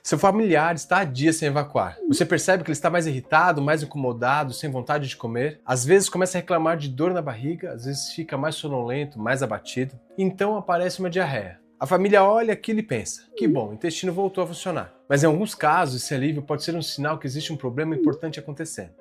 Seu familiar está há dias sem evacuar. Você percebe que ele está mais irritado, mais incomodado, sem vontade de comer. Às vezes começa a reclamar de dor na barriga, às vezes fica mais sonolento, mais abatido. Então aparece uma diarreia. A família olha aquilo e pensa, que bom, o intestino voltou a funcionar. Mas em alguns casos, esse alívio pode ser um sinal que existe um problema importante acontecendo.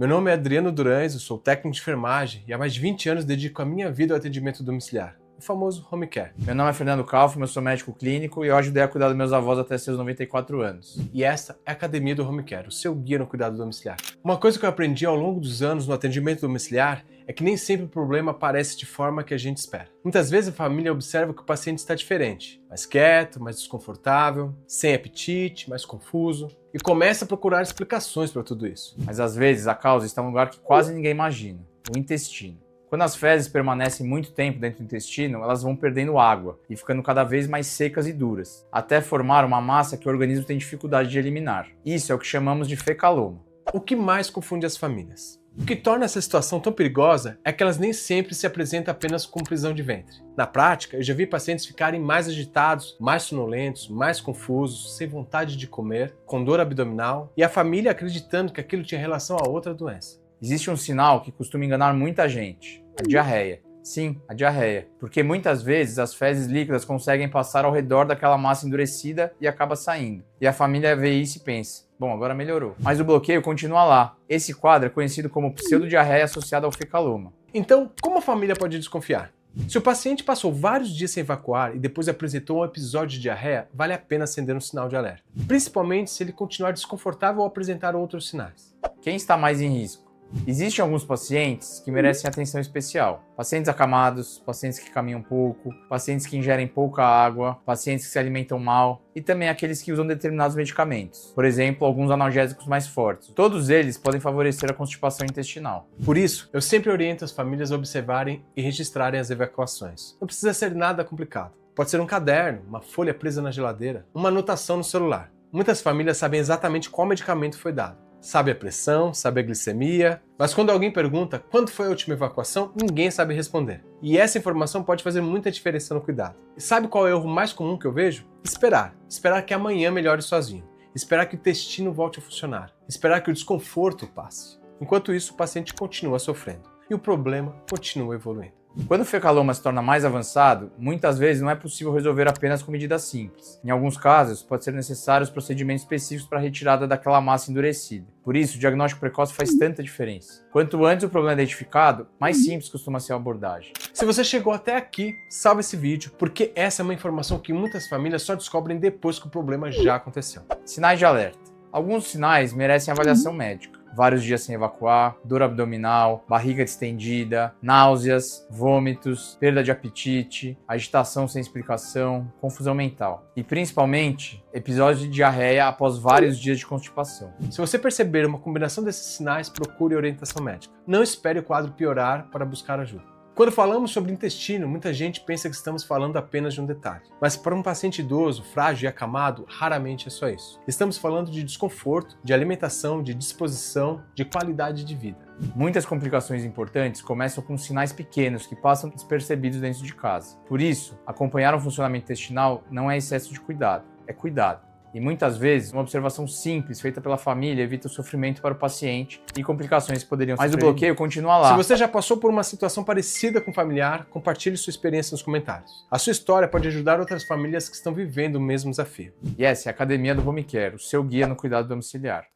Meu nome é Adriano Durães, eu sou técnico de enfermagem e há mais de 20 anos dedico a minha vida ao atendimento domiciliar, o famoso home care. Meu nome é Fernando Kaufmann, eu sou médico clínico e eu ajudei a cuidar dos meus avós até seus 94 anos. E esta é a Academia do Home Care, o seu guia no cuidado domiciliar. Uma coisa que eu aprendi ao longo dos anos no atendimento domiciliar é que nem sempre o problema aparece de forma que a gente espera. Muitas vezes a família observa que o paciente está diferente, mais quieto, mais desconfortável, sem apetite, mais confuso, e começa a procurar explicações para tudo isso. Mas às vezes a causa está em um lugar que quase ninguém imagina, o intestino. Quando as fezes permanecem muito tempo dentro do intestino, elas vão perdendo água e ficando cada vez mais secas e duras, até formar uma massa que o organismo tem dificuldade de eliminar. Isso é o que chamamos de fecaloma. O que mais confunde as famílias? O que torna essa situação tão perigosa é que elas nem sempre se apresentam apenas com prisão de ventre. Na prática, eu já vi pacientes ficarem mais agitados, mais sonolentos, mais confusos, sem vontade de comer, com dor abdominal e a família acreditando que aquilo tinha relação a outra doença. Existe um sinal que costuma enganar muita gente, a diarreia. Sim, a diarreia, porque muitas vezes as fezes líquidas conseguem passar ao redor daquela massa endurecida e acaba saindo. E a família vê isso e pensa, bom, agora melhorou. Mas o bloqueio continua lá. Esse quadro é conhecido como pseudodiarreia associada ao fecaloma. Então, como a família pode desconfiar? Se o paciente passou vários dias sem evacuar e depois apresentou um episódio de diarreia, vale a pena acender um sinal de alerta. Principalmente se ele continuar desconfortável ou apresentar outros sinais. Quem está mais em risco? Existem alguns pacientes que merecem atenção especial. Pacientes acamados, pacientes que caminham pouco, pacientes que ingerem pouca água, pacientes que se alimentam mal e também aqueles que usam determinados medicamentos. Por exemplo, alguns analgésicos mais fortes. Todos eles podem favorecer a constipação intestinal. Por isso, eu sempre oriento as famílias a observarem e registrarem as evacuações. Não precisa ser nada complicado. Pode ser um caderno, uma folha presa na geladeira, uma anotação no celular. Muitas famílias sabem exatamente qual medicamento foi dado. Sabe a pressão, sabe a glicemia, mas quando alguém pergunta quando foi a última evacuação, ninguém sabe responder. E essa informação pode fazer muita diferença no cuidado. E sabe qual é o erro mais comum que eu vejo? Esperar. Esperar que amanhã melhore sozinho. Esperar que o intestino volte a funcionar. Esperar que o desconforto passe. Enquanto isso, o paciente continua sofrendo. E o problema continua evoluindo. Quando o fecaloma se torna mais avançado, muitas vezes não é possível resolver apenas com medidas simples. Em alguns casos, pode ser necessários procedimentos específicos para a retirada daquela massa endurecida. Por isso, o diagnóstico precoce faz tanta diferença. Quanto antes o problema é identificado, mais simples costuma ser a abordagem. Se você chegou até aqui, salve esse vídeo, porque essa é uma informação que muitas famílias só descobrem depois que o problema já aconteceu. Sinais de alerta. Alguns sinais merecem avaliação médica. Vários dias sem evacuar, dor abdominal, barriga distendida, náuseas, vômitos, perda de apetite, agitação sem explicação, confusão mental. E principalmente, episódios de diarreia após vários dias de constipação. Se você perceber uma combinação desses sinais, procure orientação médica. Não espere o quadro piorar para buscar ajuda. Quando falamos sobre intestino, muita gente pensa que estamos falando apenas de um detalhe. Mas para um paciente idoso, frágil e acamado, raramente é só isso. Estamos falando de desconforto, de alimentação, de disposição, de qualidade de vida. Muitas complicações importantes começam com sinais pequenos que passam despercebidos dentro de casa. Por isso, acompanhar o funcionamento intestinal não é excesso de cuidado, é cuidado. E muitas vezes, uma observação simples feita pela família evita o sofrimento para o paciente e complicações que poderiam ser. Mas o bloqueio continua lá. Se você já passou por uma situação parecida com um familiar, compartilhe sua experiência nos comentários. A sua história pode ajudar outras famílias que estão vivendo o mesmo desafio. E essa é a Academia do Home Care, o seu guia no cuidado domiciliar.